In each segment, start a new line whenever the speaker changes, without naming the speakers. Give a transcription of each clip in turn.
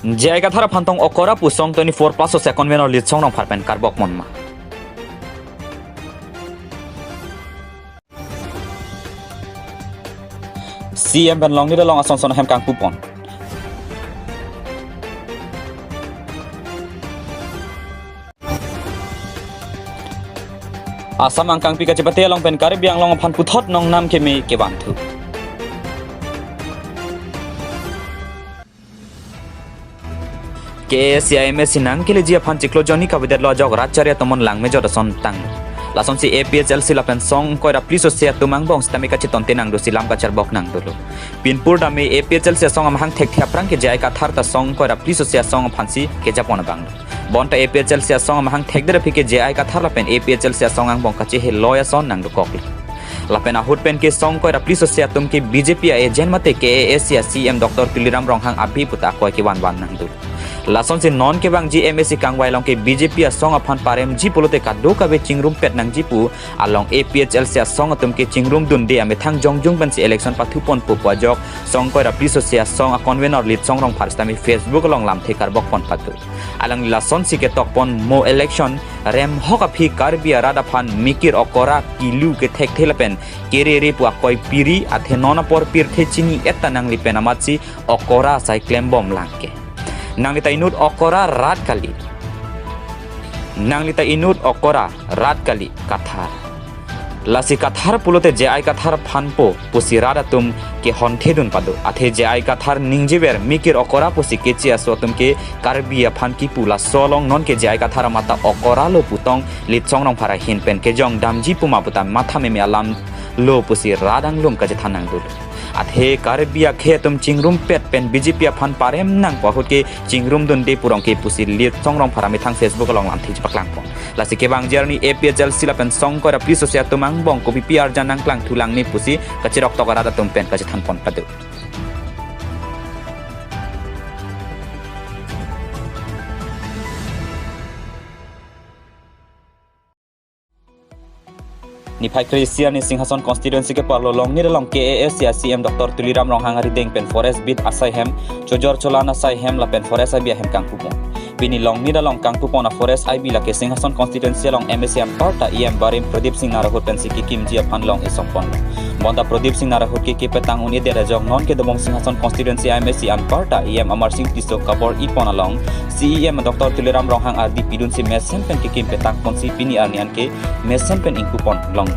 Jai kathara phantong okora pusong 24 plus second venor lit song rong pharpen karbok monma. CM ben long ni da long asong son hem kang pupon. Asam angkang pika cepate long pen karib yang long phan puthot nong nam kemi ke bantu. KSIM sinang kile jia phan chiklo joni kabidet lo jog racharya tomon lang me jod son tang. Lason si APHL silapen song koi ra pliso se tumang bong stamika chiton tenang do silam ka charbok nang dulu. Pinpur dame APHL se song amhang thek thia prang ke jai ka thar ta song koi ra pliso se song phansi ke japon bang. Bonta APHL se song amhang thek dere phike jai ka thar lapen APHL se song ang bong ka che he loya son nang do kokli. Lapen ahut pen ke song koi ra pliso se tum ke BJP a jen mate ke ASIA CM Dr. Tuliram Ronghang abhi puta koi ke wan nang dulu. Lason se non ke bang GMSC kangwai long ke BJP a song aphan parem ji polote kaddo ka be chingrum pet nang jipu along APHL se song atum ke chingrum dun de ame thang jongjung ban se election pathupon pupwa jok song koi ra pliso se song a convener lit song rong pharstami Facebook long lam the karbok pon patu alang lason si ke tokpon mo election rem hoka phi karbia rada phan mikir okora kilu ke thek thelapen kere re pu koi piri athe nona por pir the chini etta nang lipen amatsi okora sai claim bom langke Nanglita inut okora rat kali. Nanglita inut okora rat kali kathar. Lasi kathar pulote jai kathar phanpo pusi rada tum ke honthe dun padu. Athe jai kathar ningjiber mikir okora pusi kechi aso tum ke karbia phan ki pula solong non ke jai kathar mata okora lo putong litsong rong phara hin pen ke jong damji puma puta matha me alam lo pusi radang lum ka je thanang dul. Athe karbia khe tum chingrum pet pen BJP phan parem nang pahut ke chingrum dun de purong ke pusi lit song rong phara me thang Facebook long lam thi paklang pon lasi ke bang jerni APHL sila pen song ko ra piso sia tumang bong ko PR janang klang thulang ni pusi kachirok to gara tum pen kachi than pon padu Nipai Krisia ni Singhason constituency ke parlo long ni long KAS CM Dr. Tuliram Ronghang ari deng pen forest bit asai hem chojor cholana sai hem la pen forest abi hem kang pupon bini long ni long kang pupon a forest IB la ke Singhason constituency long MSC parta EM Barim Pradeep Singh Narahut pen siki kim jia phan long esompon bonda Pradeep Singh Narahut ke petang uni de rajong non ke domong Singhason constituency MSC parta EM Amar Singh Tiso kabor ipon along CEM Dr. Tuliram Ronghang adi pidun si mesen pen ke kim petang pon si pini arnian ke mesen pen inkupon long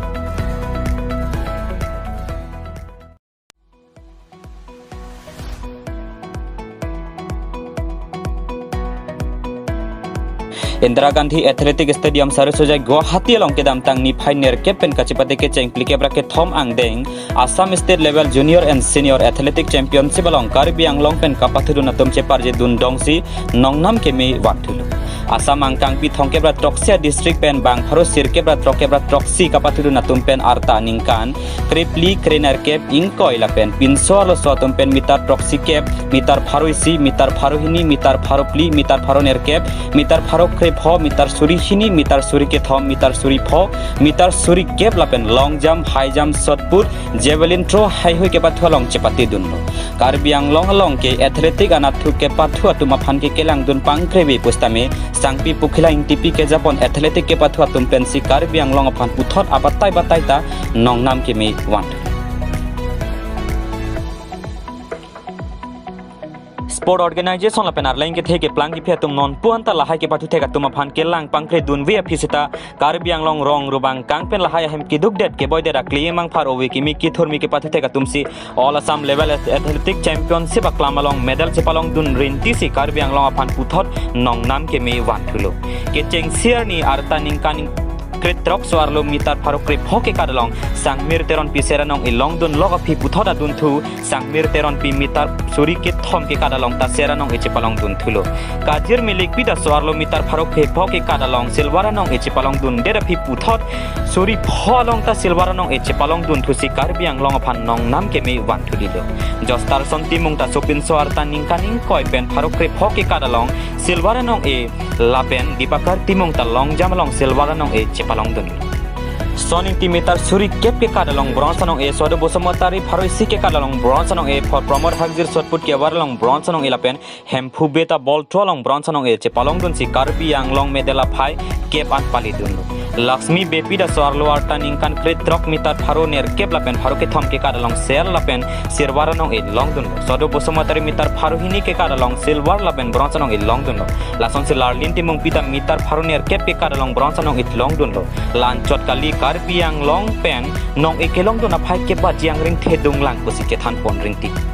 Indira Gandhi Athletic Stadium Sarasojai Guwahati along kedam tang ni pioneer captain kachipate ke cheng plike bra ke thom ang deng Assam state level junior and senior athletic championship along karbi ang long pen kapathu natum chepar je dun dongsi nongnam ke me wathulu Assam angkang pi thong ke bra Toksia district pen bang pharo sir ke bra troksi kapathu natum pen arta ningkan krepli krener cap ingkoi la pen pinso lo so tum pen mitar troksi cap mitar pharoisi mitar pharohini mitar pharopli mitar pharoner cap mitar pharo pho mitar suri hini mitar suri ke thom mitar suri pho mitar suri kep lapen long jump high jump shot put javelin throw high hoi ke pathu long chepati dunno karbi ang long ke athletic anathu ke pathu atuma phan ke kelang dun pangkrebi pustame sangpi pukhila tipi ke japon athletic ke pathu atum pensi karbi ang long phan puthot abatai batai ta nongnam ke me want Sport organization la penar lain ke theke plang ki phe tum non puanta la hai ke pathu theka tum phan ke lang pangkre dun we phisita karbi ang long rong rubang kang pen la hai hem ki duk det ke boy de rakli mang phar owe ki mi ki thormi ke pathu theka tum si all assam level athletic championship aklam along medal chepalong dun rinti si karbi ang long phan puthot nong nam ke me wan thulo ke cheng siar ni arta ning kaning Kretrok suarlo mitar pharokre phoke kadalong sangmir teron pisera nong ilong dun loga phi puthoda dun thu sangmir teron pi mitar suri ke thom ke kadalong ta sera nong echepalong dun thulo kajir milik pida suarlo mitar pharokre phoke kadalong silwara nong echepalong dun dera phi puthot suri pholong ta silwara nong echepalong dun thusi karbiang long phan nong nam ke me wan thulilo jostar sonti mungta sopin soar ta ningkaning koi pen pharokre phoke kadalong silwara nong e lapen dipakar timung ta long jamalong silwara nong e chepalong dun Son intimeter suri kep ke kadalong bronsanong e sodo bosamotari pharoi si ke kadalong bronsanong e for promoter hagzir shotput ke waralong bronsanong ilapen hempu beta ball trolong bronsanong e che palong dun si karbi yang long medela phai kep an pali dun Lakshmi bepi da sorlo arta ningkan kretrok mitar pharo ner kep lapen pharo ke thom ke kadalong sel lapen sirwaranong e long dun sodo bosamotari mitar pharo hini ke kadalong silver lapen bronsanong e long dun lason se larlin timung pita mitar pharo ner kep ke kadalong bronsanong e long dun lan chot kali karpi yang long pen nong ekelong do na phai ke ba jiang ring the dung lang ko si ke than pon ring ti